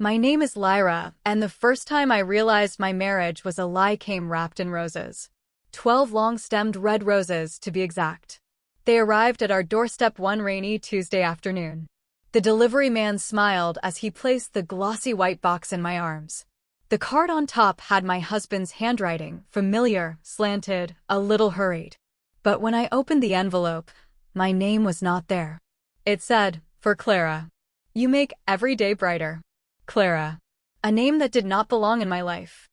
My name is Lyra, and the first time I realized my marriage was a lie came wrapped in roses. 12 long-stemmed red roses, to be exact. They arrived at our doorstep one rainy Tuesday afternoon. The delivery man smiled as he placed the glossy white box in my arms. The card on top had my husband's handwriting, familiar, slanted, a little hurried. But when I opened the envelope, my name was not there. It said, "For Clara. You make every day brighter." Clara. A name that did not belong in my life.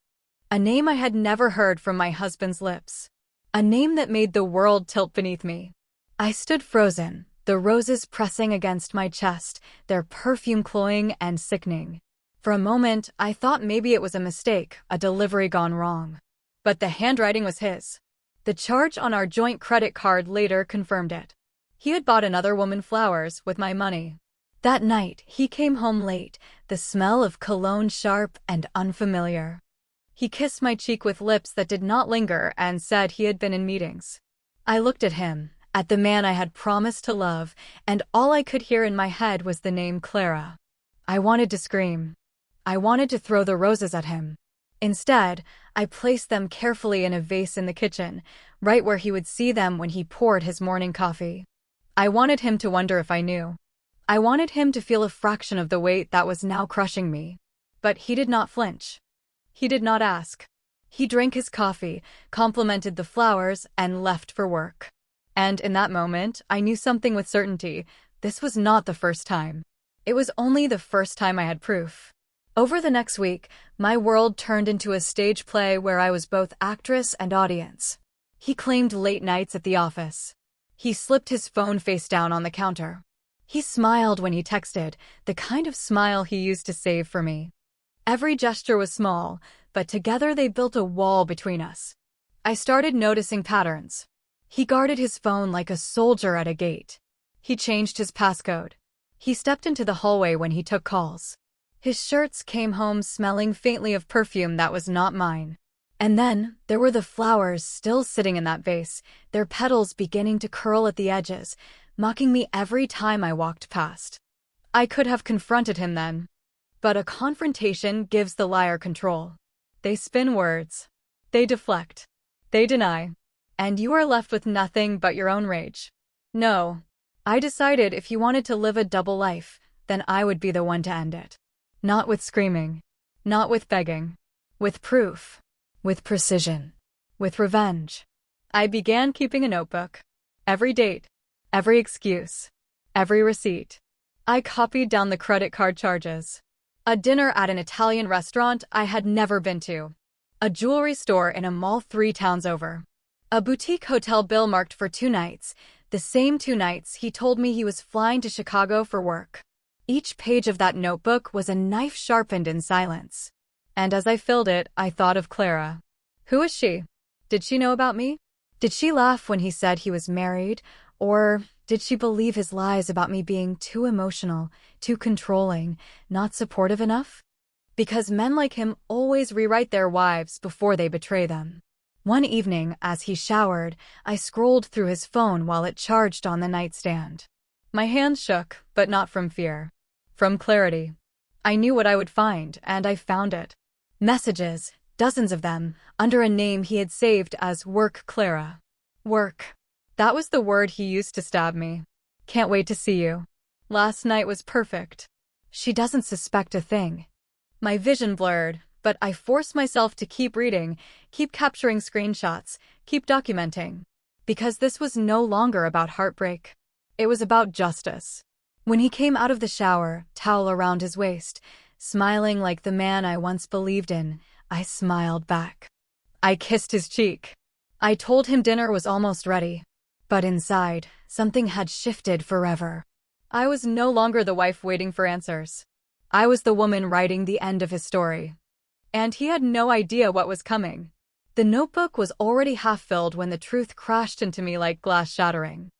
A name I had never heard from my husband's lips. A name that made the world tilt beneath me. I stood frozen, the roses pressing against my chest, their perfume cloying and sickening. For a moment, I thought maybe it was a mistake, a delivery gone wrong. But the handwriting was his. The charge on our joint credit card later confirmed it. He had bought another woman flowers with my money. That night, he came home late, the smell of cologne sharp and unfamiliar. He kissed my cheek with lips that did not linger and said he had been in meetings. I looked at him, at the man I had promised to love, and all I could hear in my head was the name Clara. I wanted to scream. I wanted to throw the roses at him. Instead, I placed them carefully in a vase in the kitchen, right where he would see them when he poured his morning coffee. I wanted him to wonder if I knew. I wanted him to feel a fraction of the weight that was now crushing me. But he did not flinch. He did not ask. He drank his coffee, complimented the flowers, and left for work. And in that moment, I knew something with certainty. This was not the first time. It was only the first time I had proof. Over the next week, my world turned into a stage play where I was both actress and audience. He claimed late nights at the office. He slipped his phone face down on the counter. He smiled when he texted, the kind of smile he used to save for me. Every gesture was small, but together they built a wall between us. I started noticing patterns. He guarded his phone like a soldier at a gate. He changed his passcode. He stepped into the hallway when he took calls. His shirts came home smelling faintly of perfume that was not mine. And then, there were the flowers still sitting in that vase, their petals beginning to curl at the edges, mocking me every time I walked past. I could have confronted him then. But a confrontation gives the liar control. They spin words. They deflect. They deny. And you are left with nothing but your own rage. No. I decided if he wanted to live a double life, then I would be the one to end it. Not with screaming. Not with begging. With proof. With precision. With revenge. I began keeping a notebook. Every date. Every excuse. Every receipt. I copied down the credit card charges. A dinner at an Italian restaurant I had never been to. A jewelry store in a mall 3 towns over. A boutique hotel bill marked for 2 nights, the same 2 nights he told me he was flying to Chicago for work. Each page of that notebook was a knife sharpened in silence. And as I filled it, I thought of Clara. Who is she? Did she know about me? Did she laugh when he said he was married? Or did she believe his lies about me being too emotional, too controlling, not supportive enough? Because men like him always rewrite their wives before they betray them. One evening, as he showered, I scrolled through his phone while it charged on the nightstand. My hands shook, but not from fear. From clarity. I knew what I would find, and I found it. Messages, dozens of them, under a name he had saved as Work Clara. Work. That was the word he used to stab me. Can't wait to see you. Last night was perfect. She doesn't suspect a thing. My vision blurred, but I forced myself to keep reading, keep capturing screenshots, keep documenting. Because this was no longer about heartbreak. It was about justice. When he came out of the shower, towel around his waist, smiling like the man I once believed in, I smiled back. I kissed his cheek. I told him dinner was almost ready. But inside, something had shifted forever. I was no longer the wife waiting for answers. I was the woman writing the end of his story. And he had no idea what was coming. The notebook was already half filled when the truth crashed into me like glass shattering.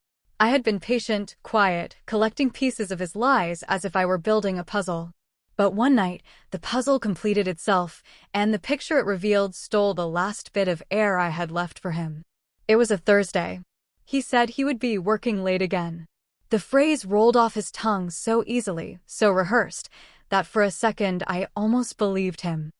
I had been patient, quiet, collecting pieces of his lies as if I were building a puzzle. But one night, the puzzle completed itself, and the picture it revealed stole the last bit of air I had left for him. It was a Thursday. He said he would be working late again. The phrase rolled off his tongue so easily, so rehearsed, that for a second I almost believed him.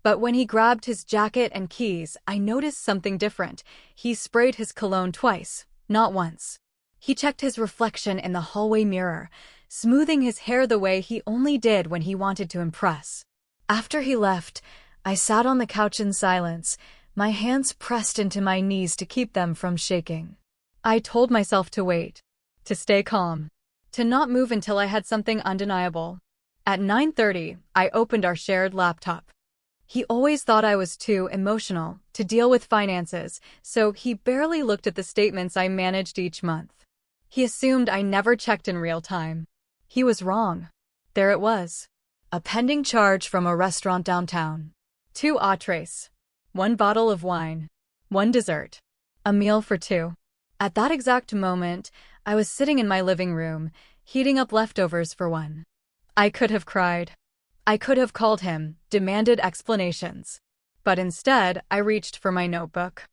But when he grabbed his jacket and keys, I noticed something different. He sprayed his cologne twice, not once. He checked his reflection in the hallway mirror, smoothing his hair the way he only did when he wanted to impress. After he left, I sat on the couch in silence, my hands pressed into my knees to keep them from shaking. I told myself to wait, to stay calm, to not move until I had something undeniable. At 9:30, I opened our shared laptop. He always thought I was too emotional to deal with finances, so he barely looked at the statements I managed each month. He assumed I never checked in real time. He was wrong. There it was. A pending charge from a restaurant downtown. 2 entrees. 1 bottle of wine. 1 dessert. A meal for 2. At that exact moment, I was sitting in my living room, heating up leftovers for 1. I could have cried. I could have called him, demanded explanations. But instead, I reached for my notebook.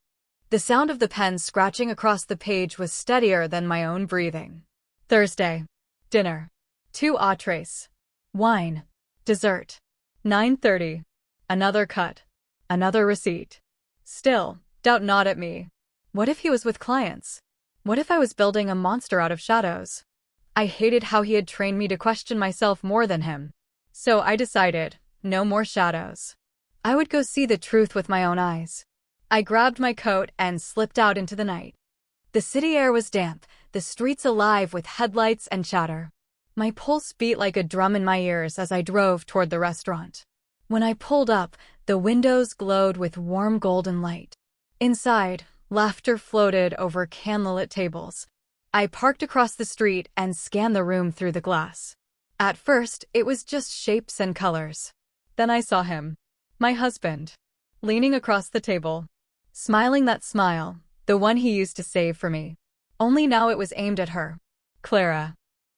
The sound of the pen scratching across the page was steadier than my own breathing. Thursday. Dinner. 2 entrees. Wine. Dessert. 9:30. Another cut. Another receipt. Still, doubt gnawed at me. What if he was with clients? What if I was building a monster out of shadows? I hated how he had trained me to question myself more than him. So I decided, no more shadows. I would go see the truth with my own eyes. I grabbed my coat and slipped out into the night. The city air was damp, the streets alive with headlights and chatter. My pulse beat like a drum in my ears as I drove toward the restaurant. When I pulled up, the windows glowed with warm golden light. Inside, laughter floated over candlelit tables. I parked across the street and scanned the room through the glass. At first, it was just shapes and colors. Then I saw him, my husband, leaning across the table, smiling that smile, the one he used to save for me. Only now it was aimed at her. Clara.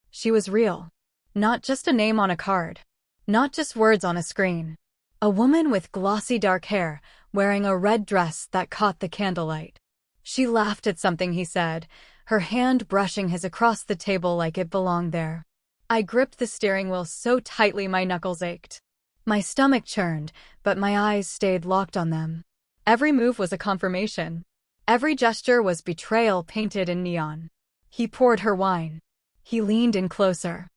She was real. Not just a name on a card. Not just words on a screen. A woman with glossy dark hair, wearing a red dress that caught the candlelight. She laughed at something he said, her hand brushing his across the table like it belonged there. I gripped the steering wheel so tightly my knuckles ached. My stomach churned, but my eyes stayed locked on them. Every move was a confirmation. Every gesture was betrayal painted in neon. He poured her wine. He leaned in closer.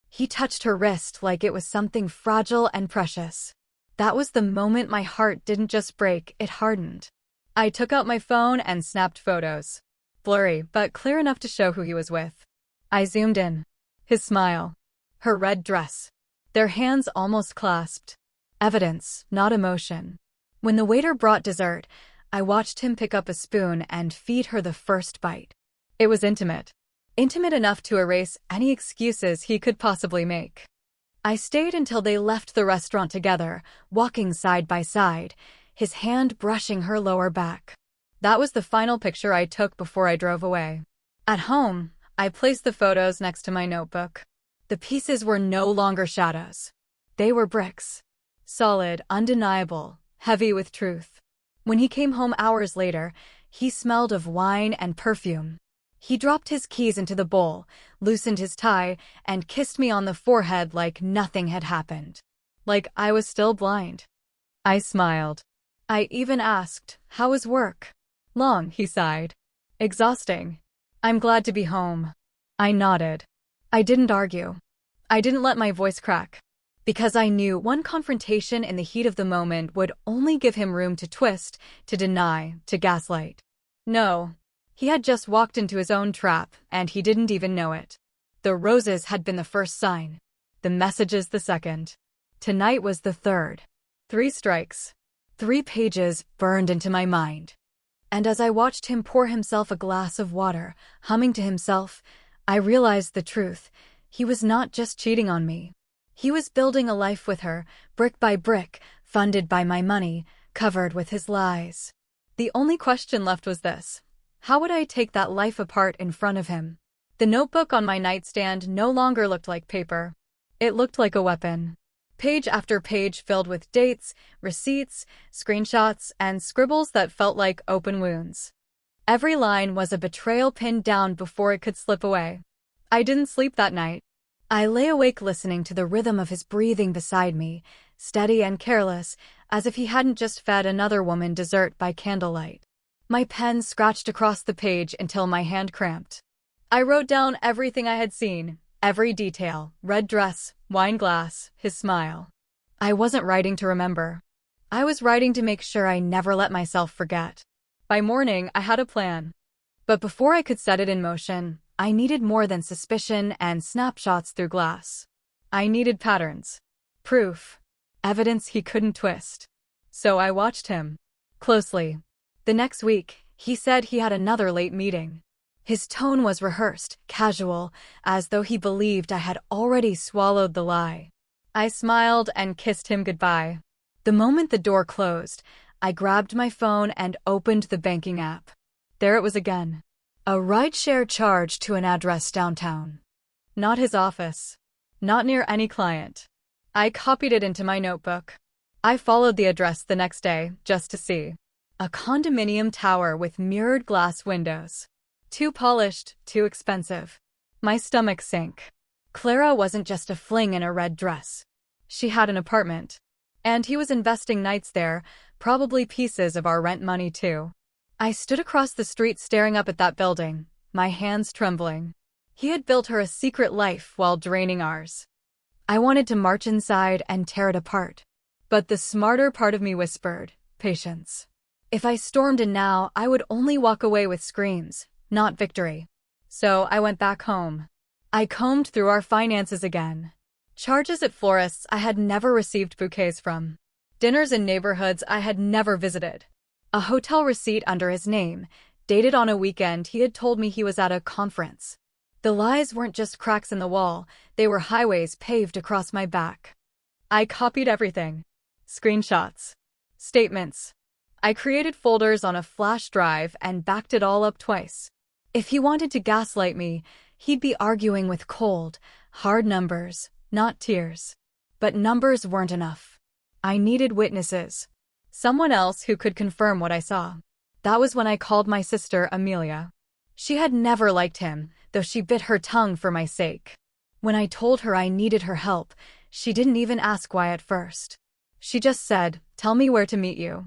He touched her wrist like it was something fragile and precious. That was the moment my heart didn't just break, it hardened. I took out my phone and snapped photos. Blurry, but clear enough to show who he was with. I zoomed in. His smile. Her red dress. Their hands almost clasped. Evidence, not emotion. When the waiter brought dessert, I watched him pick up a spoon and feed her the first bite. It was intimate. Intimate enough to erase any excuses he could possibly make. I stayed until they left the restaurant together, walking side by side, his hand brushing her lower back. That was the final picture I took before I drove away. At home, I placed the photos next to my notebook. The pieces were no longer shadows. They were bricks. Solid, undeniable, heavy with truth. When he came home hours later, he smelled of wine and perfume. He dropped his keys into the bowl, loosened his tie, and kissed me on the forehead like nothing had happened. Like I was still blind. I smiled. I even asked, "How was work?" "Long," he sighed. "Exhausting. I'm glad to be home." I nodded. I didn't argue. I didn't let my voice crack. Because I knew one confrontation in the heat of the moment would only give him room to twist, to deny, to gaslight. No. He had just walked into his own trap, and he didn't even know it. The roses had been the first sign. The messages the second. Tonight was the third. 3 strikes. 3 pages burned into my mind. And as I watched him pour himself a glass of water, humming to himself, I realized the truth. He was not just cheating on me. He was building a life with her, brick by brick, funded by my money, covered with his lies. The only question left was this. How would I take that life apart in front of him? The notebook on my nightstand no longer looked like paper. It looked like a weapon. Page after page filled with dates, receipts, screenshots, and scribbles that felt like open wounds. Every line was a betrayal pinned down before it could slip away. I didn't sleep that night. I lay awake listening to the rhythm of his breathing beside me, steady and careless, as if he hadn't just fed another woman dessert by candlelight. My pen scratched across the page until my hand cramped. I wrote down everything I had seen, every detail: red dress, wine glass, his smile. I wasn't writing to remember. I was writing to make sure I never let myself forget. By morning, I had a plan. But before I could set it in motion, I needed more than suspicion and snapshots through glass. I needed patterns. Proof. Evidence he couldn't twist. So I watched him closely. The next week, he said he had another late meeting. His tone was rehearsed, casual, as though he believed I had already swallowed the lie. I smiled and kissed him goodbye. The moment the door closed, I grabbed my phone and opened the banking app. There it was again. A rideshare charge to an address downtown. Not his office. Not near any client. I copied it into my notebook. I followed the address the next day, just to see. A condominium tower with mirrored glass windows. Too polished, too expensive. My stomach sank. Clara wasn't just a fling in a red dress. She had an apartment. And he was investing nights there, probably pieces of our rent money too. I stood across the street staring up at that building, my hands trembling. He had built her a secret life while draining ours. I wanted to march inside and tear it apart. But the smarter part of me whispered, patience. If I stormed in now, I would only walk away with screams, not victory. So I went back home. I combed through our finances again. Charges at florists I had never received bouquets from. Dinners in neighborhoods I had never visited. A hotel receipt under his name, dated on a weekend he had told me he was at a conference. The lies weren't just cracks in the wall, they were highways paved across my back. I copied everything. Screenshots. Statements. I created folders on a flash drive and backed it all up twice. If he wanted to gaslight me, he'd be arguing with cold, hard numbers, not tears. But numbers weren't enough. I needed witnesses. Someone else who could confirm what I saw. That was when I called my sister, Amelia. She had never liked him, though she bit her tongue for my sake. When I told her I needed her help, she didn't even ask why at first. She just said, "Tell me where to meet you."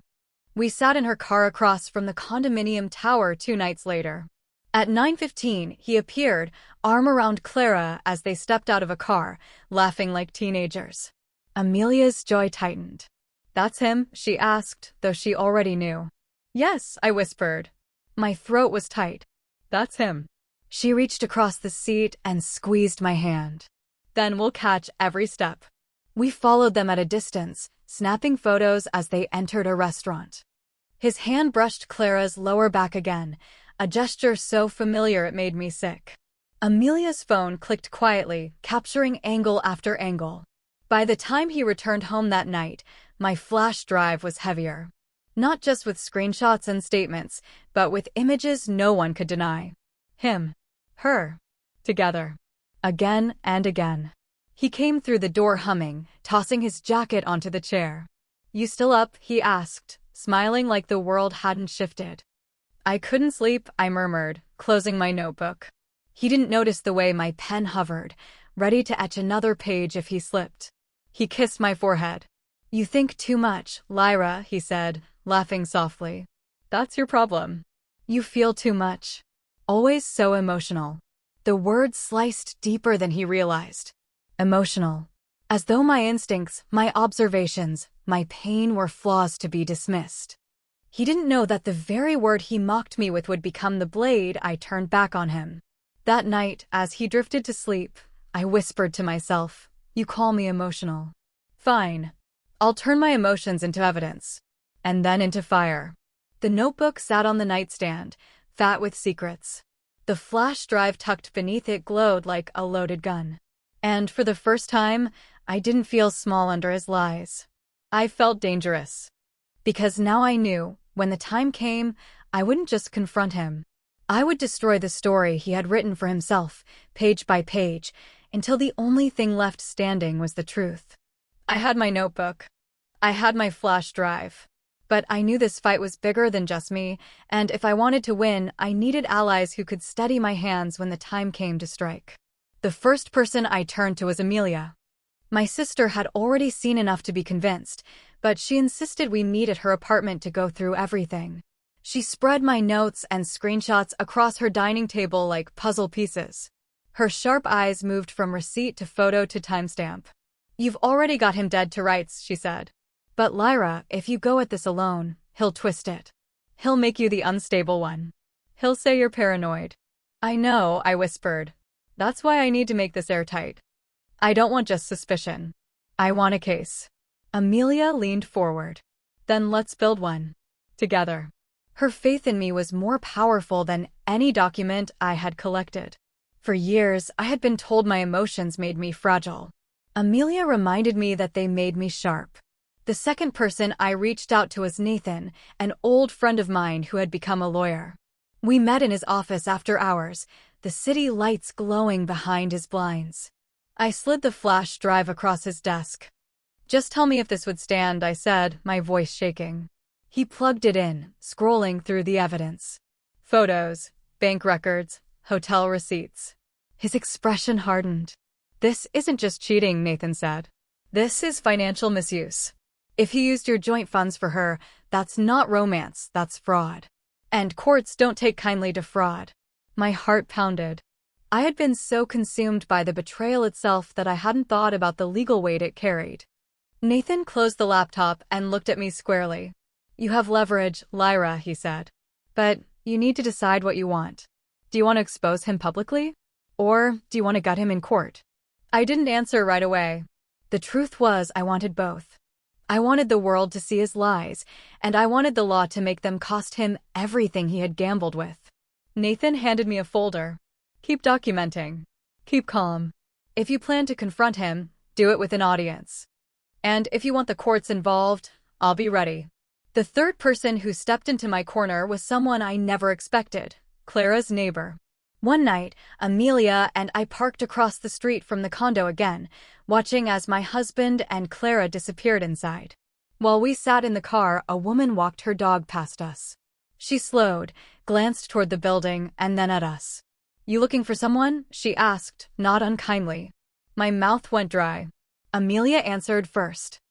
We sat in her car across from the condominium tower 2 nights later. At 9:15, he appeared, arm around Clara as they stepped out of a car, laughing like teenagers. Amelia's joy tightened. "That's him?" she asked, though she already knew. "Yes," I whispered. My throat was tight. "That's him." She reached across the seat and squeezed my hand. "Then we'll catch every step." We followed them at a distance, snapping photos as they entered a restaurant. His hand brushed Clara's lower back again, a gesture so familiar it made me sick. Amelia's phone clicked quietly, capturing angle after angle. By the time he returned home that night, my flash drive was heavier. Not just with screenshots and statements, but with images no one could deny. Him. Her. Together. Again and again. He came through the door humming, tossing his jacket onto the chair. "You still up?" he asked, smiling like the world hadn't shifted. "I couldn't sleep," I murmured, closing my notebook. He didn't notice the way my pen hovered, ready to etch another page if he slipped. He kissed my forehead. "You think too much, Lyra," he said, laughing softly. "That's your problem. You feel too much. Always so emotional." The words sliced deeper than he realized. Emotional. As though my instincts, my observations, my pain were flaws to be dismissed. He didn't know that the very word he mocked me with would become the blade I turned back on him. That night, as he drifted to sleep, I whispered to myself, "You call me emotional. Fine. I'll turn my emotions into evidence. And then into fire." The notebook sat on the nightstand, fat with secrets. The flash drive tucked beneath it glowed like a loaded gun. And for the first time, I didn't feel small under his lies. I felt dangerous. Because now I knew, when the time came, I wouldn't just confront him. I would destroy the story he had written for himself, page by page, until the only thing left standing was the truth. I had my notebook. I had my flash drive. But I knew this fight was bigger than just me, and if I wanted to win, I needed allies who could steady my hands when the time came to strike. The first person I turned to was Amelia. My sister had already seen enough to be convinced, but she insisted we meet at her apartment to go through everything. She spread my notes and screenshots across her dining table like puzzle pieces. Her sharp eyes moved from receipt to photo to timestamp. "You've already got him dead to rights," she said. "But Lyra, if you go at this alone, he'll twist it. He'll make you the unstable one. He'll say you're paranoid." "I know," I whispered. "That's why I need to make this airtight. I don't want just suspicion. I want a case." Amelia leaned forward. "Then let's build one. Together." Her faith in me was more powerful than any document I had collected. For years, I had been told my emotions made me fragile. Amelia reminded me that they made me sharp. The second person I reached out to was Nathan, an old friend of mine who had become a lawyer. We met in his office after hours, the city lights glowing behind his blinds. I slid the flash drive across his desk. "Just tell me if this would stand," I said, my voice shaking. He plugged it in, scrolling through the evidence. Photos, bank records, hotel receipts. His expression hardened. "This isn't just cheating," Nathan said. "This is financial misuse. If he used your joint funds for her, that's not romance, that's fraud. And courts don't take kindly to fraud." My heart pounded. I had been so consumed by the betrayal itself that I hadn't thought about the legal weight it carried. Nathan closed the laptop and looked at me squarely. "You have leverage, Lyra," he said. "But you need to decide what you want. Do you want to expose him publicly? Or do you want to gut him in court?" I didn't answer right away. The truth was, I wanted both. I wanted the world to see his lies, and I wanted the law to make them cost him everything he had gambled with. Nathan handed me a folder. "Keep documenting. Keep calm. If you plan to confront him, do it with an audience. And if you want the courts involved, I'll be ready." The third person who stepped into my corner was someone I never expected, Clara's neighbor. One night, Amelia and I parked across the street from the condo again, watching as my husband and Clara disappeared inside. While we sat in the car, a woman walked her dog past us. She slowed, glanced toward the building, and then at us. "You looking for someone?" she asked, not unkindly. My mouth went dry. Amelia answered first.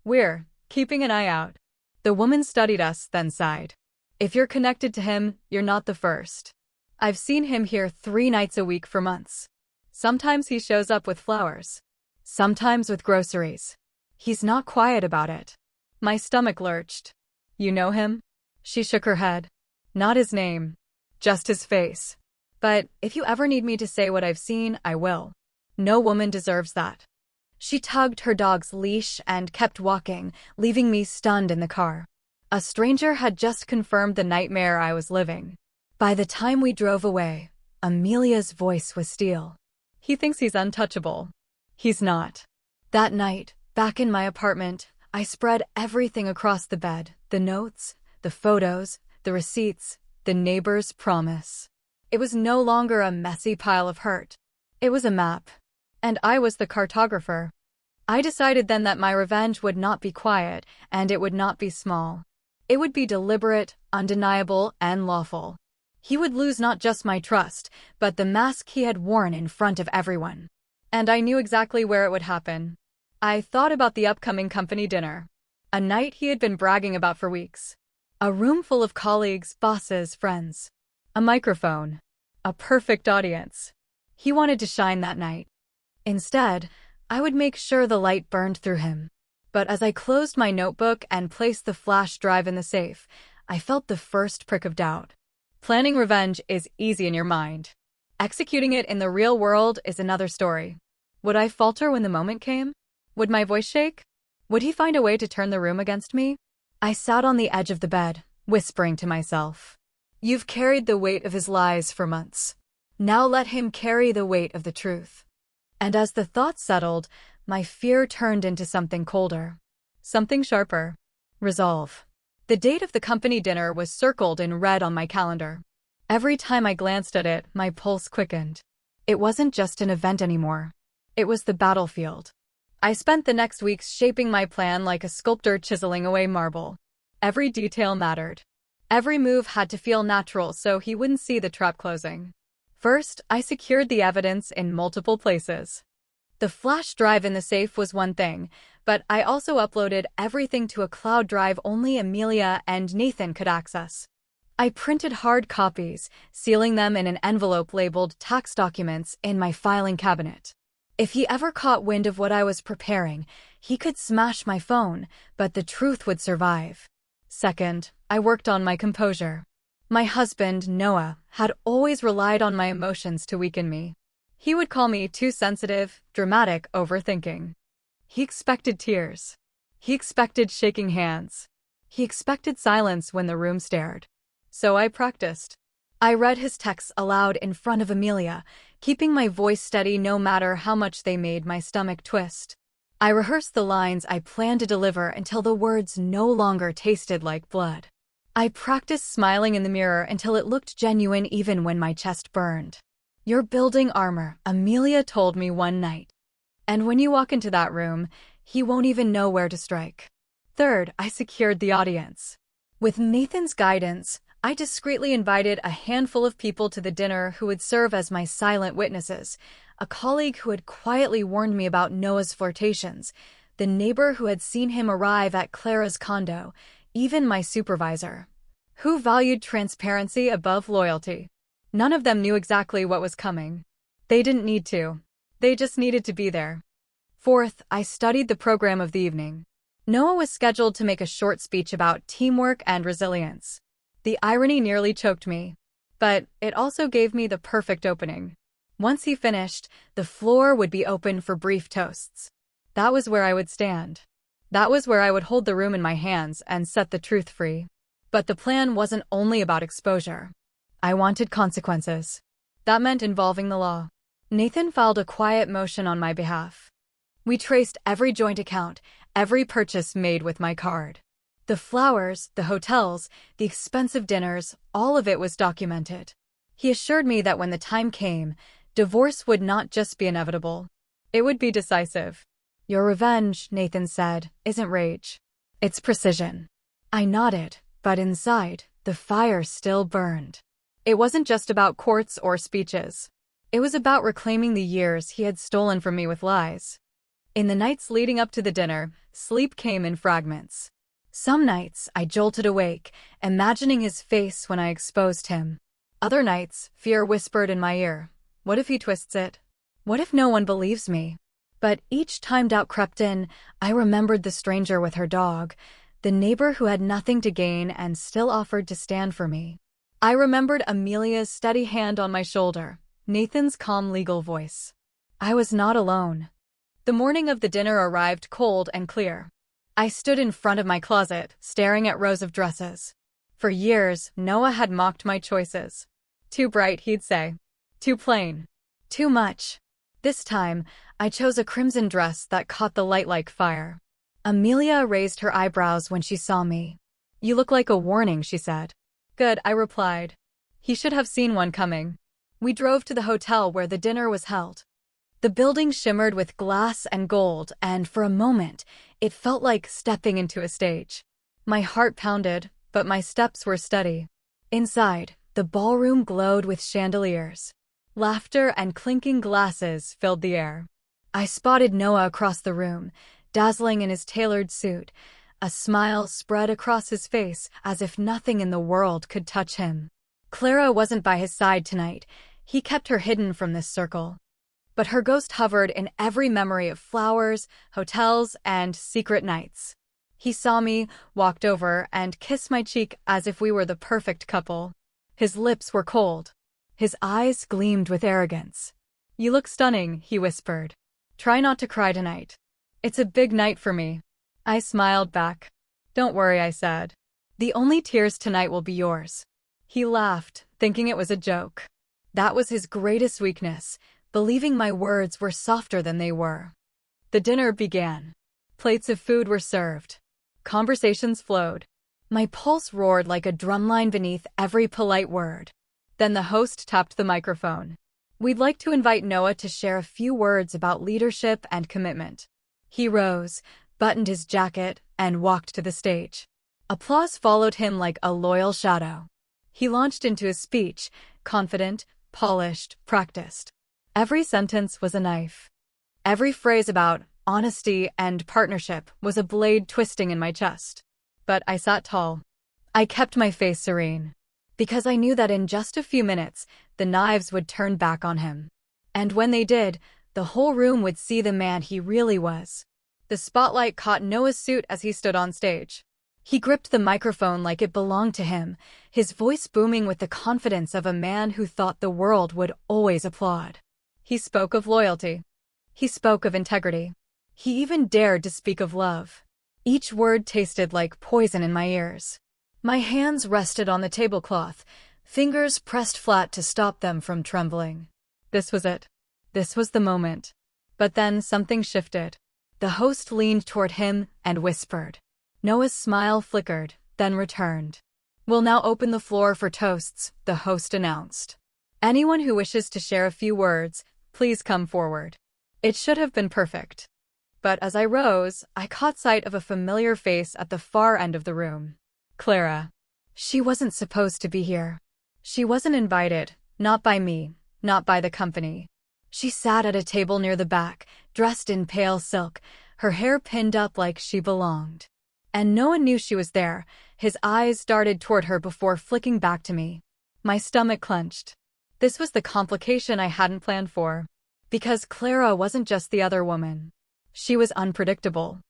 "We're keeping an eye out." The woman studied us, then sighed. "If you're connected to him, you're not the first. I've seen him here 3 nights a week for months. Sometimes he shows up with flowers. Sometimes with groceries. He's not quiet about it." My stomach lurched. "You know him?" She shook her head. "Not his name. Just his face. But if you ever need me to say what I've seen, I will. No woman deserves that." She tugged her dog's leash and kept walking, leaving me stunned in the car. A stranger had just confirmed the nightmare I was living. By the time we drove away, Amelia's voice was steel. "He thinks he's untouchable. He's not." That night, back in my apartment, I spread everything across the bed, the notes, the photos, the receipts, the neighbor's promise. It was no longer a messy pile of hurt. It was a map. And I was the cartographer. I decided then that my revenge would not be quiet, and it would not be small. It would be deliberate, undeniable, and lawful. He would lose not just my trust, but the mask he had worn in front of everyone. And I knew exactly where it would happen. I thought about the upcoming company dinner. A night he had been bragging about for weeks. A room full of colleagues, bosses, friends. A microphone. A perfect audience. He wanted to shine that night. Instead, I would make sure the light burned through him. But as I closed my notebook and placed the flash drive in the safe, I felt the first prick of doubt. Planning revenge is easy in your mind. Executing it in the real world is another story. Would I falter when the moment came? Would my voice shake? Would he find a way to turn the room against me? I sat on the edge of the bed, whispering to myself. "You've carried the weight of his lies for months. Now let him carry the weight of the truth." And as the thought settled, my fear turned into something colder. Something sharper. Resolve. The date of the company dinner was circled in red on my calendar. Every time I glanced at it, my pulse quickened. It wasn't just an event anymore. It was the battlefield. I spent the next weeks shaping my plan like a sculptor chiseling away marble. Every detail mattered. Every move had to feel natural so he wouldn't see the trap closing. First, I secured the evidence in multiple places. The flash drive in the safe was one thing, but I also uploaded everything to a cloud drive only Amelia and Nathan could access. I printed hard copies, sealing them in an envelope labeled tax documents in my filing cabinet. If he ever caught wind of what I was preparing, he could smash my phone, but the truth would survive. Second, I worked on my composure. My husband, Noah, had always relied on my emotions to weaken me. He would call me too sensitive, dramatic, overthinking. He expected tears. He expected shaking hands. He expected silence when the room stared. So I practiced. I read his texts aloud in front of Amelia, keeping my voice steady no matter how much they made my stomach twist. I rehearsed the lines I planned to deliver until the words no longer tasted like blood. I practiced smiling in the mirror until it looked genuine even when my chest burned. "You're building armor," Amelia told me one night. "And when you walk into that room, he won't even know where to strike." Third, I secured the audience. With Nathan's guidance, I discreetly invited a handful of people to the dinner who would serve as my silent witnesses: a colleague who had quietly warned me about Noah's flirtations, the neighbor who had seen him arrive at Clara's condo, even my supervisor, who valued transparency above loyalty. None of them knew exactly what was coming. They didn't need to. They just needed to be there. Fourth, I studied the program of the evening. Noah was scheduled to make a short speech about teamwork and resilience. The irony nearly choked me, but it also gave me the perfect opening. Once he finished, the floor would be open for brief toasts. That was where I would stand. That was where I would hold the room in my hands and set the truth free. But the plan wasn't only about exposure. I wanted consequences. That meant involving the law. Nathan filed a quiet motion on my behalf. We traced every joint account, every purchase made with my card. The flowers, the hotels, the expensive dinners, all of it was documented. He assured me that when the time came, divorce would not just be inevitable. It would be decisive. "Your revenge," Nathan said, "isn't rage. It's precision." I nodded, but inside, the fire still burned. It wasn't just about courts or speeches. It was about reclaiming the years he had stolen from me with lies. In the nights leading up to the dinner, sleep came in fragments. Some nights, I jolted awake, imagining his face when I exposed him. Other nights, fear whispered in my ear. What if he twists it? What if no one believes me? But each time doubt crept in, I remembered the stranger with her dog, the neighbor who had nothing to gain and still offered to stand for me. I remembered Amelia's steady hand on my shoulder, Nathan's calm legal voice. I was not alone. The morning of the dinner arrived cold and clear. I stood in front of my closet, staring at rows of dresses. For years, Noah had mocked my choices. Too bright, he'd say. Too plain. Too much. This time, I chose a crimson dress that caught the light like fire. Amelia raised her eyebrows when she saw me. "You look like a warning," she said. "Good," I replied. He should have seen one coming. We drove to the hotel where the dinner was held. The building shimmered with glass and gold, and for a moment, it felt like stepping into a stage. My heart pounded, but my steps were steady. Inside, the ballroom glowed with chandeliers. Laughter and clinking glasses filled the air. I spotted Noah across the room, dazzling in his tailored suit. A smile spread across his face as if nothing in the world could touch him. Clara wasn't by his side tonight. He kept her hidden from this circle. But her ghost hovered in every memory of flowers, hotels, and secret nights. He saw me, walked over, and kissed my cheek as if we were the perfect couple. His lips were cold. His eyes gleamed with arrogance. "You look stunning," he whispered. "Try not to cry tonight. It's a big night for me." I smiled back. "Don't worry," I said. "The only tears tonight will be yours." He laughed, thinking it was a joke. That was his greatest weakness, believing my words were softer than they were. The dinner began. Plates of food were served. Conversations flowed. My pulse roared like a drumline beneath every polite word. Then the host tapped the microphone. "We'd like to invite Noah to share a few words about leadership and commitment." He rose, buttoned his jacket, and walked to the stage. Applause followed him like a loyal shadow. He launched into his speech, confident, polished, practiced. Every sentence was a knife. Every phrase about honesty and partnership was a blade twisting in my chest. But I sat tall. I kept my face serene. Because I knew that in just a few minutes, the knives would turn back on him. And when they did, the whole room would see the man he really was. The spotlight caught Noah's suit as he stood on stage. He gripped the microphone like it belonged to him, his voice booming with the confidence of a man who thought the world would always applaud. He spoke of loyalty. He spoke of integrity. He even dared to speak of love. Each word tasted like poison in my ears. My hands rested on the tablecloth, fingers pressed flat to stop them from trembling. This was it. This was the moment. But then something shifted. The host leaned toward him and whispered. Noah's smile flickered, then returned. "We'll now open the floor for toasts," the host announced. "Anyone who wishes to share a few words, please come forward." It should have been perfect. But as I rose, I caught sight of a familiar face at the far end of the room. Clara. She wasn't supposed to be here. She wasn't invited, not by me, not by the company. She sat at a table near the back, dressed in pale silk, her hair pinned up like she belonged. And no one knew she was there. His eyes darted toward her before flicking back to me. My stomach clenched. This was the complication I hadn't planned for. Because Clara wasn't just the other woman. She was unpredictable.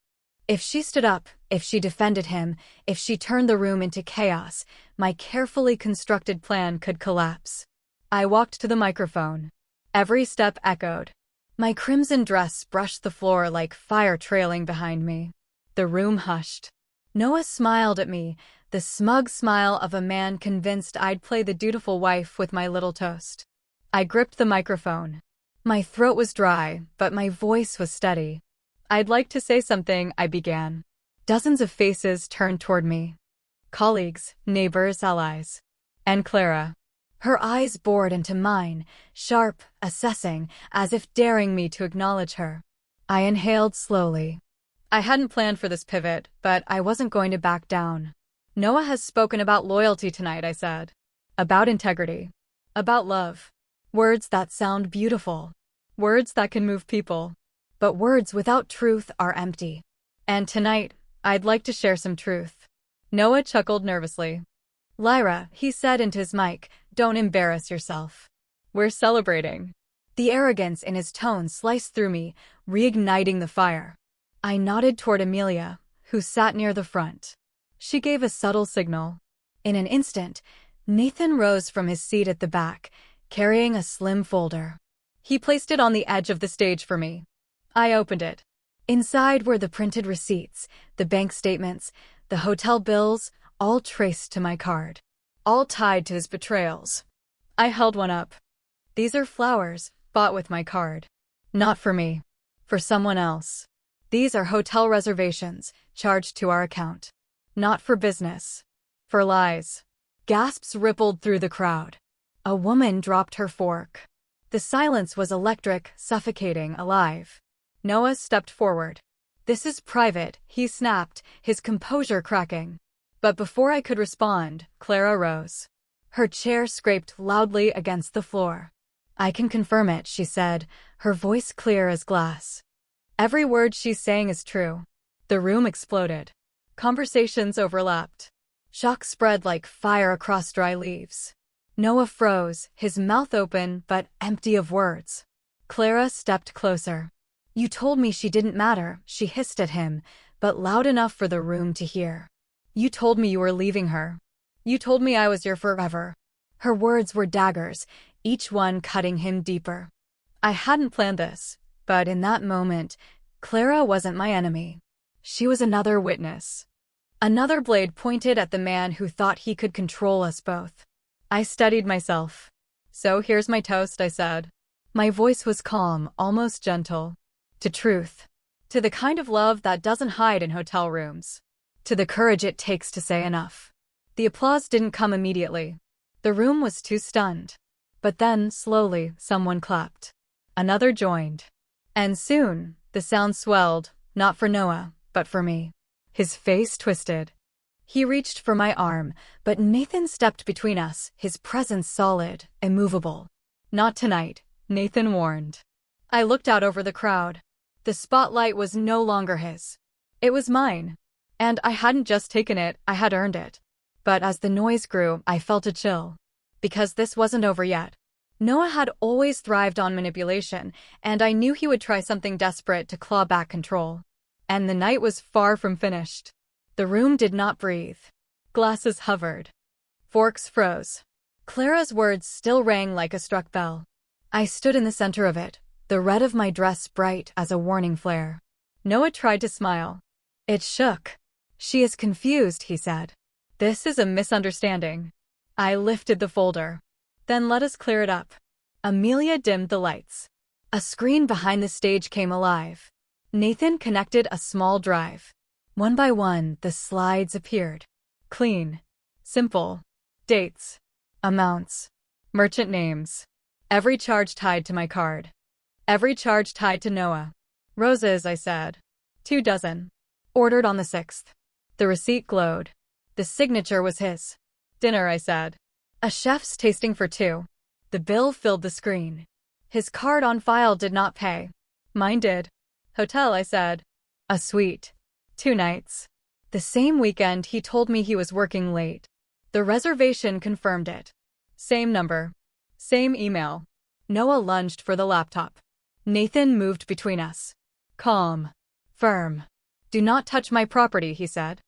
If she stood up, if she defended him, if she turned the room into chaos, my carefully constructed plan could collapse. I walked to the microphone. Every step echoed. My crimson dress brushed the floor like fire trailing behind me. The room hushed. Noah smiled at me, the smug smile of a man convinced I'd play the dutiful wife with my little toast. I gripped the microphone. My throat was dry, but my voice was steady. "I'd like to say something," I began. Dozens of faces turned toward me. Colleagues, neighbors, allies. And Clara. Her eyes bored into mine, sharp, assessing, as if daring me to acknowledge her. I inhaled slowly. I hadn't planned for this pivot, but I wasn't going to back down. "Noah has spoken about loyalty tonight," I said. "About integrity. About love. Words that sound beautiful. Words that can move people. But words without truth are empty. And tonight, I'd like to share some truth." Noah chuckled nervously. "Lyra," he said into his mic, "don't embarrass yourself. We're celebrating." The arrogance in his tone sliced through me, reigniting the fire. I nodded toward Amelia, who sat near the front. She gave a subtle signal. In an instant, Nathan rose from his seat at the back, carrying a slim folder. He placed it on the edge of the stage for me. I opened it. Inside were the printed receipts, the bank statements, the hotel bills, all traced to my card. All tied to his betrayals. I held one up. "These are flowers, bought with my card. Not for me. For someone else. These are hotel reservations, charged to our account. Not for business. For lies." Gasps rippled through the crowd. A woman dropped her fork. The silence was electric, suffocating, alive. Noah stepped forward. "This is private," he snapped, his composure cracking. But before I could respond, Clara rose. Her chair scraped loudly against the floor. "I can confirm it," she said, her voice clear as glass. "Every word she's saying is true." The room exploded. Conversations overlapped. Shock spread like fire across dry leaves. Noah froze, his mouth open but empty of words. Clara stepped closer. "You told me she didn't matter," she hissed at him, but loud enough for the room to hear. "You told me you were leaving her. You told me I was your forever." Her words were daggers, each one cutting him deeper. I hadn't planned this, but in that moment, Clara wasn't my enemy. She was another witness. Another blade pointed at the man who thought he could control us both. I steadied myself. "So here's my toast," I said. My voice was calm, almost gentle. "To truth. To the kind of love that doesn't hide in hotel rooms. To the courage it takes to say enough." The applause didn't come immediately. The room was too stunned. But then, slowly, someone clapped. Another joined. And soon, the sound swelled, not for Noah, but for me. His face twisted. He reached for my arm, but Nathan stepped between us, his presence solid, immovable. Not tonight, Nathan warned. I looked out over the crowd. The spotlight was no longer his. It was mine. And I hadn't just taken it, I had earned it. But as the noise grew, I felt a chill. Because this wasn't over yet. Noah had always thrived on manipulation, and I knew he would try something desperate to claw back control. And the night was far from finished. The room did not breathe. Glasses hovered. Forks froze. Clara's words still rang like a struck bell. I stood in the center of it, the red of my dress bright as a warning flare. Noah tried to smile. It shook. She is confused, he said. This is a misunderstanding. I lifted the folder. Then let us clear it up. Amelia dimmed the lights. A screen behind the stage came alive. Nathan connected a small drive. One by one, the slides appeared. Clean. Simple. Dates. Amounts. Merchant names. Every charge tied to my card. Every charge tied to Noah. Roses, I said. 2 dozen. Ordered on the 6th. The receipt glowed. The signature was his. Dinner, I said. A chef's tasting for 2. The bill filled the screen. His card on file did not pay. Mine did. Hotel, I said. A suite. 2 nights. The same weekend he told me he was working late. The reservation confirmed it. Same number. Same email. Noah lunged for the laptop. Nathan moved between us. Calm. Firm. Do not touch my property, he said.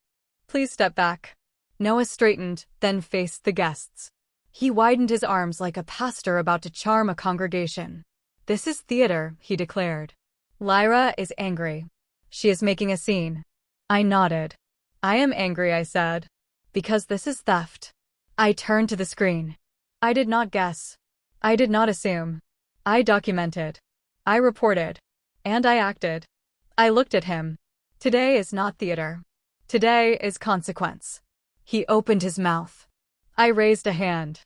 Please step back. Noah straightened, then faced the guests. He widened his arms like a pastor about to charm a congregation. This is theater, he declared. Lyra is angry. She is making a scene. I nodded. I am angry, I said. Because this is theft. I turned to the screen. I did not guess. I did not assume. I documented. I reported. And I acted. I looked at him. Today is not theater. Today is consequence. He opened his mouth. I raised a hand.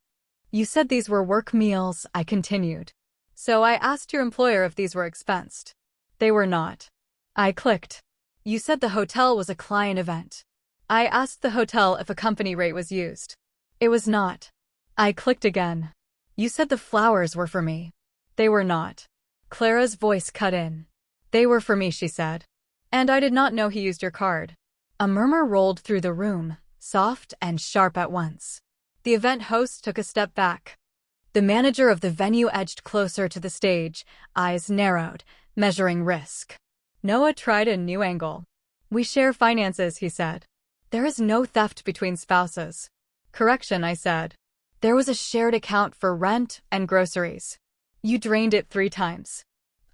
You said these were work meals, I continued. So I asked your employer if these were expensed. They were not. I clicked. You said the hotel was a client event. I asked the hotel if a company rate was used. It was not. I clicked again. You said the flowers were for me. They were not. Clara's voice cut in. They were for me, she said. And I did not know he used your card. A murmur rolled through the room, soft and sharp at once. The event host took a step back. The manager of the venue edged closer to the stage, eyes narrowed, measuring risk. Noah tried a new angle. We share finances, he said. There is no theft between spouses. Correction, I said. There was a shared account for rent and groceries. You drained it 3 times.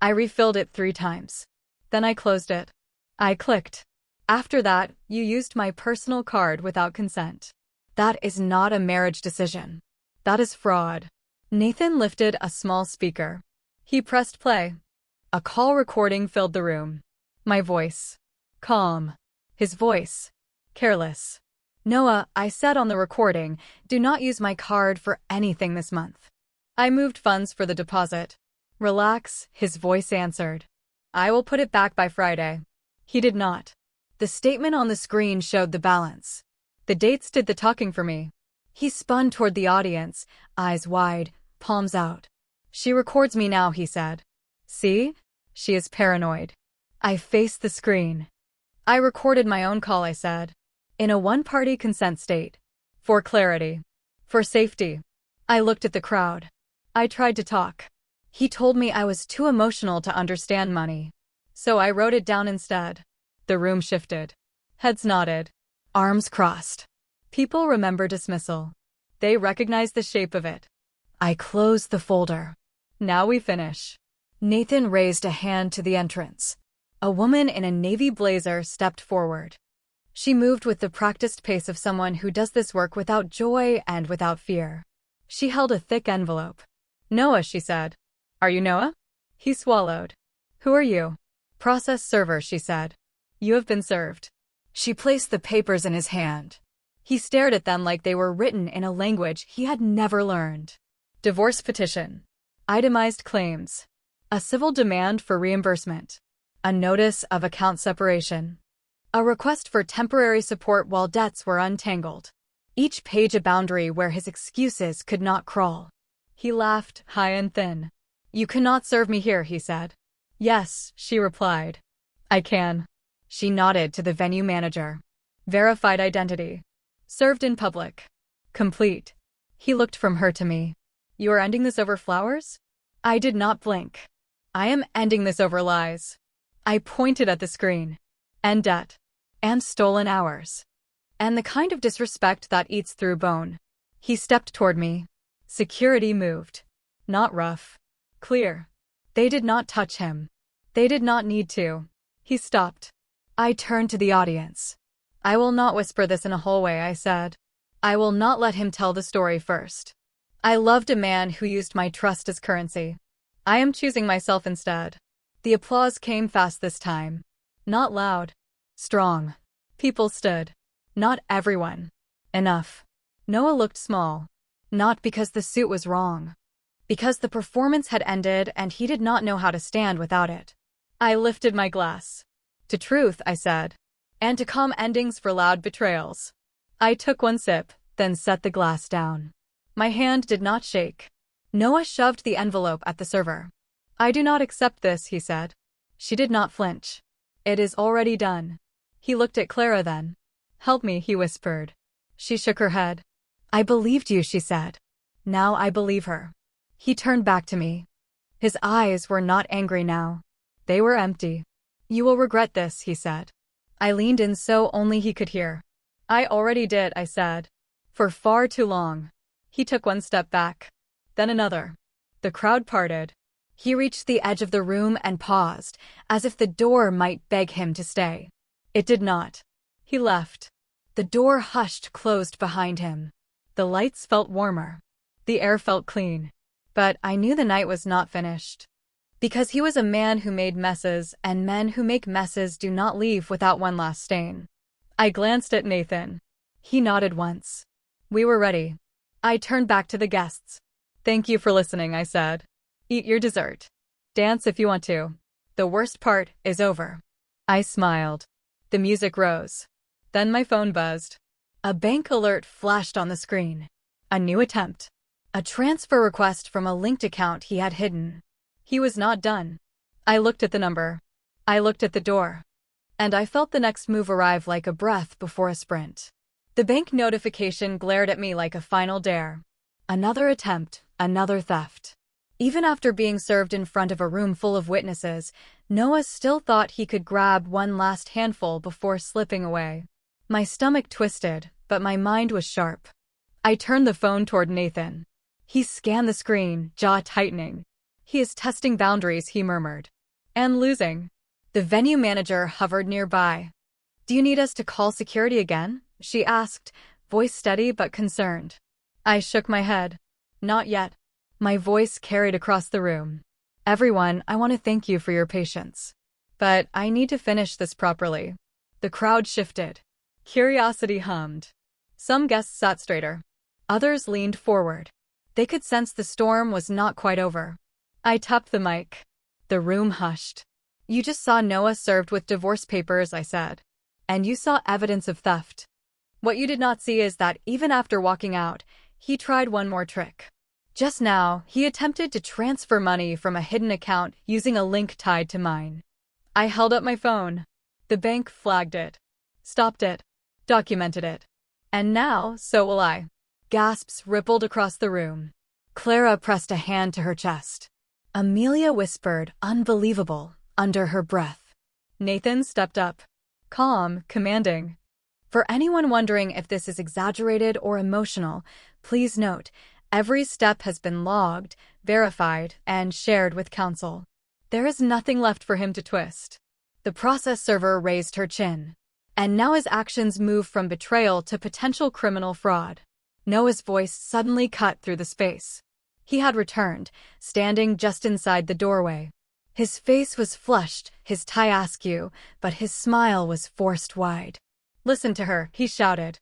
I refilled it 3 times. Then I closed it. I clicked. After that, you used my personal card without consent. That is not a marriage decision. That is fraud. Nathan lifted a small speaker. He pressed play. A call recording filled the room. My voice. Calm. His voice. Careless. Noah, I said on the recording, do not use my card for anything this month. I moved funds for the deposit. Relax, his voice answered. I will put it back by Friday. He did not. The statement on the screen showed the balance. The dates did the talking for me. He spun toward the audience, eyes wide, palms out. She records me now, he said. See? She is paranoid. I faced the screen. I recorded my own call, I said. In a one-party consent state. For clarity. For safety. I looked at the crowd. I tried to talk. He told me I was too emotional to understand money. So I wrote it down instead. The room shifted. Heads nodded. Arms crossed. People remember dismissal. They recognize the shape of it. I closed the folder. Now we finish. Nathan raised a hand to the entrance. A woman in a navy blazer stepped forward. She moved with the practiced pace of someone who does this work without joy and without fear. She held a thick envelope. Noah, she said. Are you Noah? He swallowed. Who are you? Process server, she said. You have been served. She placed the papers in his hand. He stared at them like they were written in a language he had never learned. Divorce petition. Itemized claims. A civil demand for reimbursement. A notice of account separation. A request for temporary support while debts were untangled. Each page a boundary where his excuses could not crawl. He laughed, high and thin. You cannot serve me here, he said. Yes, she replied. I can. She nodded to the venue manager. Verified identity. Served in public. Complete. He looked from her to me. You are ending this over flowers? I did not blink. I am ending this over lies. I pointed at the screen. And debt. And stolen hours. And the kind of disrespect that eats through bone. He stepped toward me. Security moved. Not rough. Clear. They did not touch him. They did not need to. He stopped. I turned to the audience. I will not whisper this in a hallway, I said. I will not let him tell the story first. I loved a man who used my trust as currency. I am choosing myself instead. The applause came fast this time. Not loud. Strong. People stood. Not everyone. Enough. Noah looked small. Not because the suit was wrong. Because the performance had ended and he did not know how to stand without it. I lifted my glass. To truth, I said. And to calm endings for loud betrayals. I took one sip, then set the glass down. My hand did not shake. Noah shoved the envelope at the server. I do not accept this, he said. She did not flinch. It is already done. He looked at Clara then. Help me, he whispered. She shook her head. I believed you, she said. Now I believe her. He turned back to me. His eyes were not angry now. They were empty. You will regret this, he said. I leaned in so only he could hear. I already did, I said. For far too long. He took one step back. Then another. The crowd parted. He reached the edge of the room and paused, as if the door might beg him to stay. It did not. He left. The door hushed closed behind him. The lights felt warmer. The air felt clean. But I knew the night was not finished. Because he was a man who made messes, and men who make messes do not leave without one last stain. I glanced at Nathan. He nodded once. We were ready. I turned back to the guests. Thank you for listening, I said. Eat your dessert. Dance if you want to. The worst part is over. I smiled. The music rose. Then my phone buzzed. A bank alert flashed on the screen. A new attempt. A transfer request from a linked account he had hidden. He was not done. I looked at the number. I looked at the door. And I felt the next move arrive like a breath before a sprint. The bank notification glared at me like a final dare. Another attempt, another theft. Even after being served in front of a room full of witnesses, Noah still thought he could grab one last handful before slipping away. My stomach twisted, but my mind was sharp. I turned the phone toward Nathan. He scanned the screen, jaw tightening. He is testing boundaries, he murmured. And losing. The venue manager hovered nearby. Do you need us to call security again? She asked, voice steady but concerned. I shook my head. Not yet. My voice carried across the room. Everyone, I want to thank you for your patience. But I need to finish this properly. The crowd shifted. Curiosity hummed. Some guests sat straighter. Others leaned forward. They could sense the storm was not quite over. I tapped the mic. The room hushed. You just saw Noah served with divorce papers, I said. And you saw evidence of theft. What you did not see is that even after walking out, he tried one more trick. Just now, he attempted to transfer money from a hidden account using a link tied to mine. I held up my phone. The bank flagged it. Stopped it. Documented it. And now, so will I. Gasps rippled across the room. Clara pressed a hand to her chest. Amelia whispered, unbelievable, under her breath. Nathan stepped up. Calm, commanding. For anyone wondering if this is exaggerated or emotional, please note, every step has been logged, verified, and shared with counsel. There is nothing left for him to twist. The process server raised her chin. And now his actions move from betrayal to potential criminal fraud. Noah's voice suddenly cut through the space. He had returned, standing just inside the doorway. His face was flushed, his tie askew, but his smile was forced wide. Listen to her, he shouted.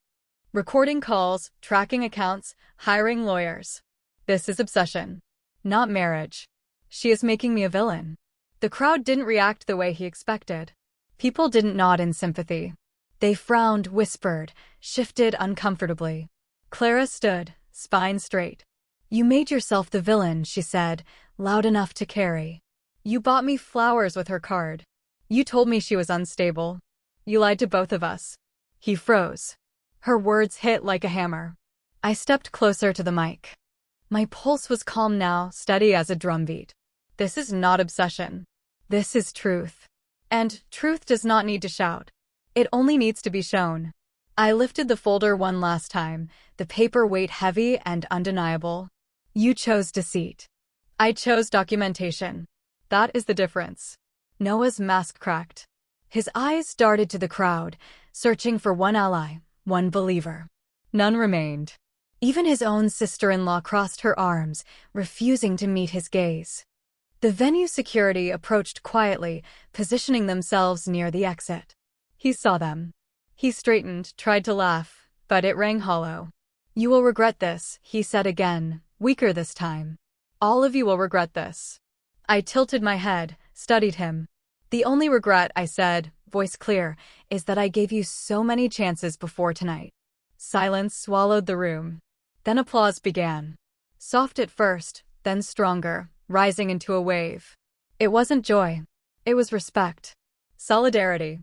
Recording calls, tracking accounts, hiring lawyers. This is obsession. Not marriage. She is making me a villain. The crowd didn't react the way he expected. People didn't nod in sympathy. They frowned, whispered, shifted uncomfortably. Clara stood, spine straight. You made yourself the villain, she said, loud enough to carry. You bought me flowers with her card. You told me she was unstable. You lied to both of us. He froze. Her words hit like a hammer. I stepped closer to the mic. My pulse was calm now, steady as a drumbeat. This is not obsession. This is truth. And truth does not need to shout. It only needs to be shown. I lifted the folder one last time, the paper weight heavy and undeniable. You chose deceit. I chose documentation. That is the difference. Noah's mask cracked. His eyes darted to the crowd, searching for one ally, one believer. None remained. Even his own sister-in-law crossed her arms, refusing to meet his gaze. The venue security approached quietly, positioning themselves near the exit. He saw them. He straightened, tried to laugh, but it rang hollow. You will regret this, he said again, weaker this time. All of you will regret this. I tilted my head, studied him. The only regret, I said, voice clear, is that I gave you so many chances before tonight. Silence swallowed the room. Then applause began. Soft at first, then stronger, rising into a wave. It wasn't joy. It was respect. Solidarity.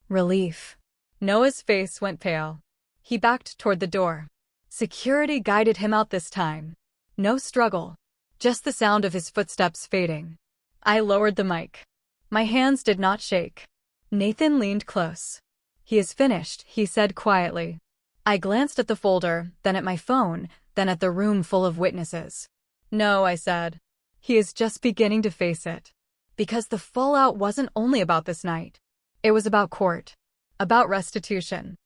Relief. Noah's face went pale. He backed toward the door. Security guided him out this time. No struggle. Just the sound of his footsteps fading. I lowered the mic. My hands did not shake. Nathan leaned close. He is finished, he said quietly. I glanced at the folder, then at my phone, then at the room full of witnesses. No, I said. He is just beginning to face it. Because the fallout wasn't only about this night. It was about court. About restitution.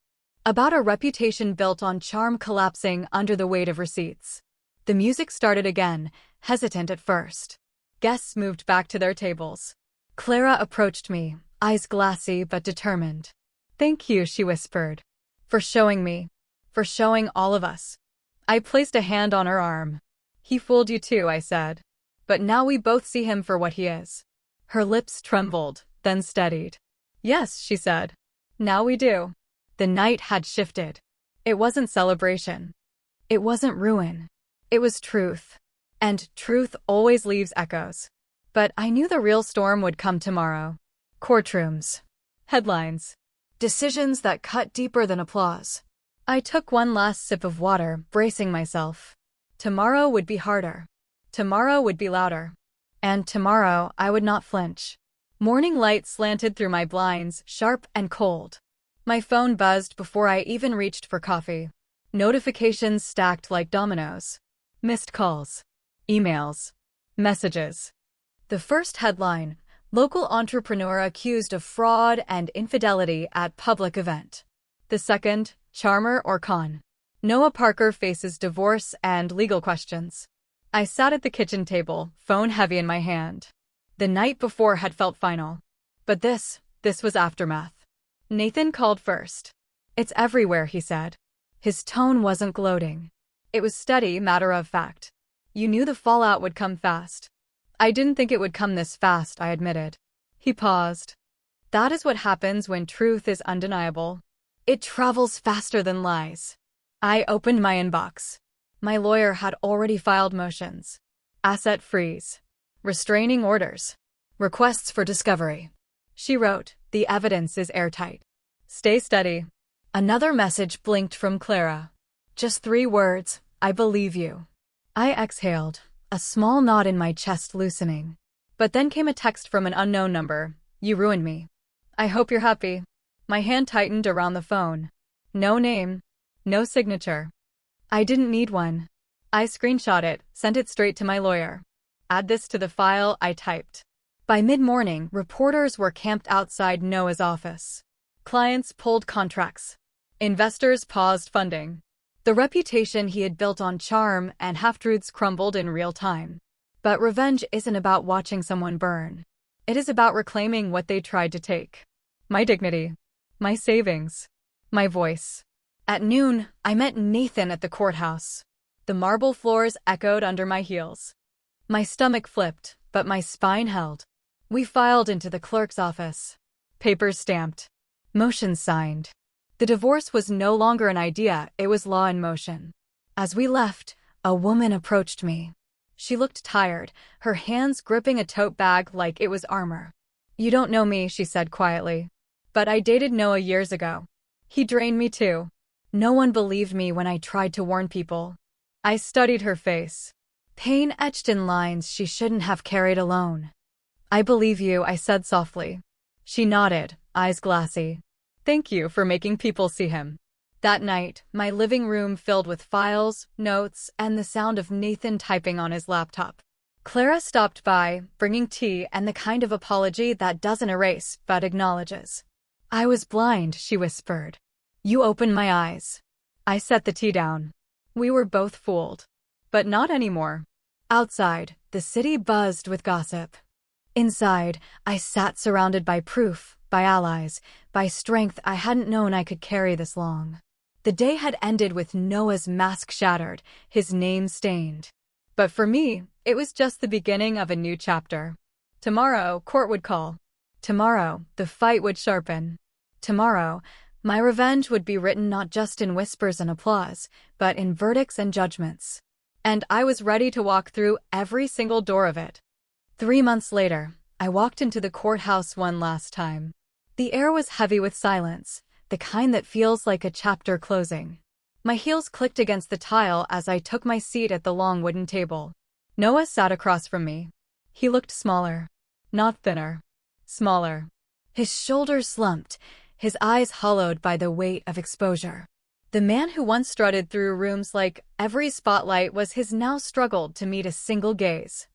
About a reputation built on charm collapsing under the weight of receipts. The music started again, hesitant at first. Guests moved back to their tables. Clara approached me, eyes glassy but determined. Thank you, she whispered. For showing me. For showing all of us. I placed a hand on her arm. He fooled you too, I said. But now we both see him for what he is. Her lips trembled, then steadied. Yes, she said. Now we do. The night had shifted. It wasn't celebration. It wasn't ruin. It was truth. And truth always leaves echoes. But I knew the real storm would come tomorrow. Courtrooms. Headlines. Decisions that cut deeper than applause. I took one last sip of water, bracing myself. Tomorrow would be harder. Tomorrow would be louder. And tomorrow I would not flinch. Morning light slanted through my blinds, sharp and cold. My phone buzzed before I even reached for coffee. Notifications stacked like dominoes. Missed calls. Emails. Messages. The first headline: local entrepreneur accused of fraud and infidelity at public event. The second: charmer or con. Noah Parker faces divorce and legal questions. I sat at the kitchen table, phone heavy in my hand. The night before had felt final. But this was aftermath. Nathan called first. It's everywhere, he said. His tone wasn't gloating. It was steady, matter of fact. You knew the fallout would come fast. I didn't think it would come this fast, I admitted. He paused. That is what happens when truth is undeniable. It travels faster than lies. I opened my inbox. My lawyer had already filed motions. Asset freeze. Restraining orders. Requests for discovery. She wrote, the evidence is airtight. Stay steady. Another message blinked from Clara. Just 3 words, I believe you. I exhaled, a small knot in my chest loosening. But then came a text from an unknown number. You ruined me. I hope you're happy. My hand tightened around the phone. No name. No signature. I didn't need one. I screenshot it, sent it straight to my lawyer. Add this to the file, I typed. By mid-morning, reporters were camped outside Noah's office. Clients pulled contracts. Investors paused funding. The reputation he had built on charm and half-truths crumbled in real time. But revenge isn't about watching someone burn. It is about reclaiming what they tried to take. My dignity. My savings. My voice. At noon, I met Nathan at the courthouse. The marble floors echoed under my heels. My stomach flipped, but my spine held. We filed into the clerk's office. Papers stamped. Motions signed. The divorce was no longer an idea, it was law in motion. As we left, a woman approached me. She looked tired, her hands gripping a tote bag like it was armor. "You don't know me," she said quietly. "But I dated Noah years ago. He drained me too. No one believed me when I tried to warn people." I studied her face. Pain etched in lines she shouldn't have carried alone. "I believe you," I said softly. She nodded, eyes glassy. "Thank you for making people see him." That night, my living room filled with files, notes, and the sound of Nathan typing on his laptop. Clara stopped by, bringing tea and the kind of apology that doesn't erase but acknowledges. "I was blind," she whispered. "You opened my eyes." I set the tea down. We were both fooled. But not anymore. Outside, the city buzzed with gossip. Inside, I sat surrounded by proof, by allies, by strength I hadn't known I could carry this long. The day had ended with Noah's mask shattered, his name stained. But for me, it was just the beginning of a new chapter. Tomorrow, court would call. Tomorrow, the fight would sharpen. Tomorrow, my revenge would be written not just in whispers and applause, but in verdicts and judgments. And I was ready to walk through every single door of it. 3 months later, I walked into the courthouse one last time. The air was heavy with silence, the kind that feels like a chapter closing. My heels clicked against the tile as I took my seat at the long wooden table. Noah sat across from me. He looked smaller. Not thinner. Smaller. His shoulders slumped, his eyes hollowed by the weight of exposure. The man who once strutted through rooms like every spotlight was his now struggled to meet a single gaze.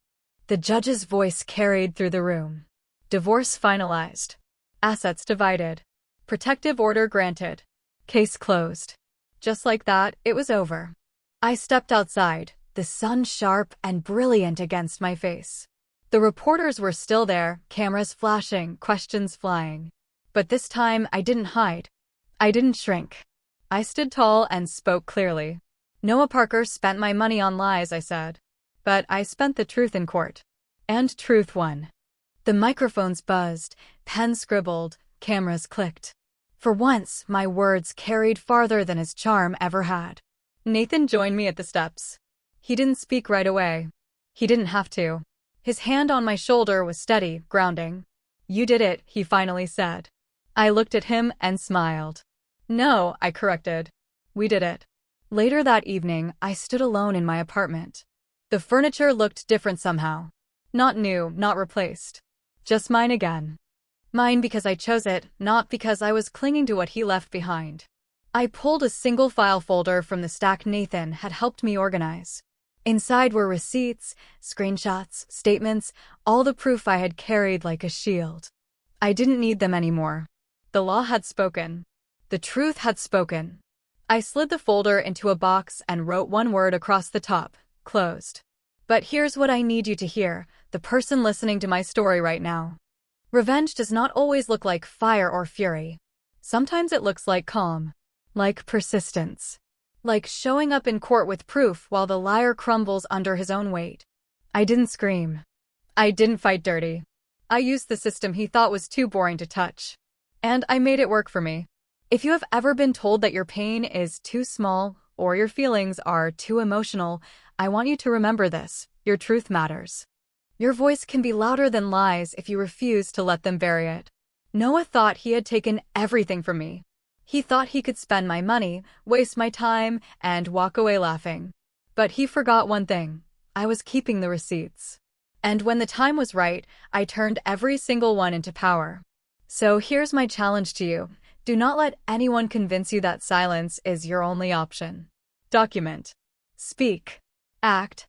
The judge's voice carried through the room. Divorce finalized. Assets divided. Protective order granted. Case closed. Just like that, it was over. I stepped outside, the sun sharp and brilliant against my face. The reporters were still there, cameras flashing, questions flying. But this time, I didn't hide. I didn't shrink. I stood tall and spoke clearly. "Noah Parker spent my money on lies," I said. "But I spent the truth in court." And truth won. The microphones buzzed, pens scribbled, cameras clicked. For once, my words carried farther than his charm ever had. Nathan joined me at the steps. He didn't speak right away. He didn't have to. His hand on my shoulder was steady, grounding. "You did it," he finally said. I looked at him and smiled. "No," I corrected. "We did it." Later that evening, I stood alone in my apartment. The furniture looked different somehow. Not new, not replaced. Just mine again. Mine because I chose it, not because I was clinging to what he left behind. I pulled a single file folder from the stack Nathan had helped me organize. Inside were receipts, screenshots, statements, all the proof I had carried like a shield. I didn't need them anymore. The law had spoken. The truth had spoken. I slid the folder into a box and wrote one word across the top: closed. But here's what I need you to hear, the person listening to my story right now. Revenge does not always look like fire or fury. Sometimes it looks like calm, like persistence, like showing up in court with proof while the liar crumbles under his own weight. I didn't scream. I didn't fight dirty. I used the system he thought was too boring to touch. And I made it work for me. If you have ever been told that your pain is too small or your feelings are too emotional, I want you to remember this: your truth matters. Your voice can be louder than lies if you refuse to let them bury it. Noah thought he had taken everything from me. He thought he could spend my money, waste my time, and walk away laughing. But he forgot one thing: I was keeping the receipts. And when the time was right, I turned every single one into power. So here's my challenge to you. Do not let anyone convince you that silence is your only option. Document. Speak. Act.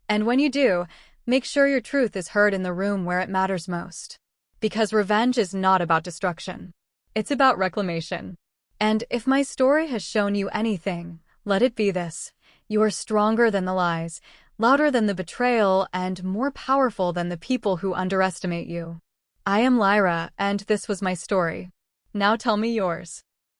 And when you do, make sure your truth is heard in the room where it matters most. Because revenge is not about destruction. It's about reclamation. And if my story has shown you anything, let it be this: you are stronger than the lies, louder than the betrayal, and more powerful than the people who underestimate you. I am Lyra, and this was my story. Now tell me yours.